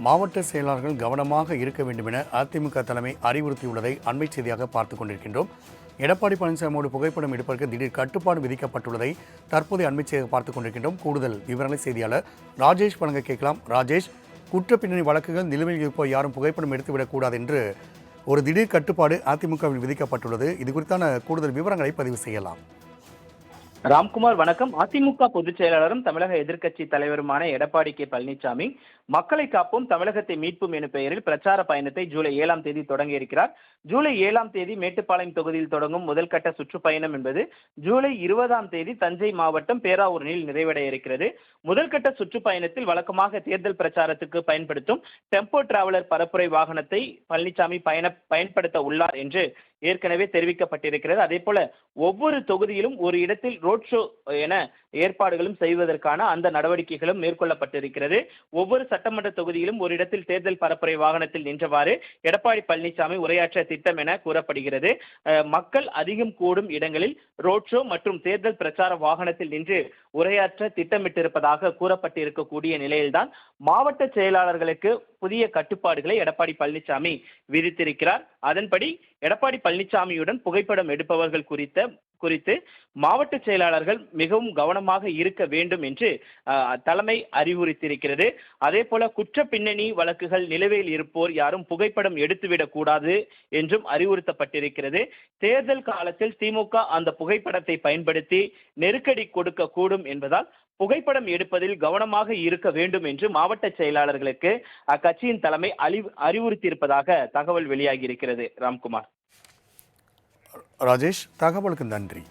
மாவட்ட செயலாளர்கள் கவனமாக இருக்க வேண்டும் என அதிமுக தலைமை அறிவுறுத்தியுள்ளதை அண்மை செய்தியாக பார்த்துக் கொண்டிருக்கின்றோம். எடப்பாடி பழனிசாமியோடு புகைப்படம் எடுப்பதற்கு திடீர் கட்டுப்பாடு விதிக்கப்பட்டுள்ளதை தற்போதைய அண்மை செய்தியாக பார்த்துக் கொண்டிருக்கின்றோம். கூடுதல் விவரங்களை செய்தியாளர் ராஜேஷ் வழங்க கேட்கலாம். ராஜேஷ், குற்ற பின்னணி வழக்குகள் நிலுவையில் இருப்போர் யாரும் புகைப்படம் எடுத்துவிடக்கூடாது என்று ஒரு திடீர் கட்டுப்பாடு அதிமுகவில் விதிக்கப்பட்டுள்ளது. இது குறித்தான கூடுதல் விவரங்களை பதிவு செய்யலாம். ராம்குமார், வணக்கம். அதிமுக பொதுச் செயலாளரும் தமிழக எதிர்க்கட்சி தலைவருமான எடப்பாடி கே பழனிசாமி மக்களை காப்போம் தமிழகத்தை மீட்போம் எனும் பெயரில் பிரச்சார பயணத்தை ஜூலை 7ஆம் தேதி தொடங்க இருக்கிறார். ஜூலை 7ஆம் தேதி மேட்டுப்பாளையம் தொகுதியில் தொடங்கும் முதல் கட்ட சுற்றுப்பயணம் என்பது ஜூலை 20ஆம் தேதி தஞ்சை மாவட்டம் பேராவூரணியில் நிறைவடைய இருக்கிறது. முதல் கட்ட சுற்றுப்பயணத்தில் வழக்கமாக தேர்தல் பிரச்சாரத்துக்கு பயன்படுத்தும் டெம்போ டிராவலர் பரப்புரை வாகனத்தை பழனிசாமி பயன்படுத்த உள்ளார் என்று ஏற்கனவே தெரிவிக்கப்பட்டிருக்கிறது. அதே போல ஒவ்வொரு தொகுதியிலும் ஒரு இடத்தில் ரோட் ஷோ என ஏற்பாடுகளும் செய்வதற்கான அந்த நடவடிக்கைகளும் மேற்கொள்ளப்பட்டிருக்கிறது. ஒவ்வொரு சட்டமன்ற தொகுதியிலும் ஒரு இடத்தில் தேர்தல் பரப்புரை வாகனத்தில் நின்றவாறு எடப்பாடி பழனிசாமி உரையாற்ற திட்டம் என கூறப்படுகிறது. மக்கள் அதிகம் கூடும் இடங்களில் ரோட் ஷோ மற்றும் தேர்தல் பிரச்சார வாகனத்தில் நின்று உரையாற்ற திட்டமிட்டிருப்பதாக கூறப்பட்டிருக்கக்கூடிய நிலையில்தான் மாவட்ட செயலாளர்களுக்கு புதிய கட்டுப்பாடுகளை எடப்பாடி பழனிசாமி விதித்திருக்கிறார். அதன்படி எடப்பாடி பழனிசாமியுடன் புகைப்படம் எடுப்பவர்கள் குறித்து மாவட்ட செயலாளர்கள் மிகவும் கவனமாக இருக்க வேண்டும் என்று தலைமை அறிவுறுத்தியிருக்கிறது. அதே போல குற்ற பின்னணி வழக்குகள் நிலுவையில் இருப்போர் யாரும் புகைப்படம் எடுத்துவிடக் கூடாது என்றும் அறிவுறுத்தப்பட்டிருக்கிறது. தேர்தல் காலத்தில் திமுக அந்த புகைப்படத்தை பயன்படுத்தி நெருக்கடி கொடுக்க கூடும் என்பதால் புகைப்படம் எடுப்பதில் கவனமாக இருக்க வேண்டும் என்று மாவட்ட செயலாளர்களுக்கு அக்கட்சியின் தலைமை அறிவுறுத்தியிருப்பதாக தகவல் வெளியாகி இருக்கிறது. ராம்குமார். ராஜேஷ், தகவலுக்கு நன்றி.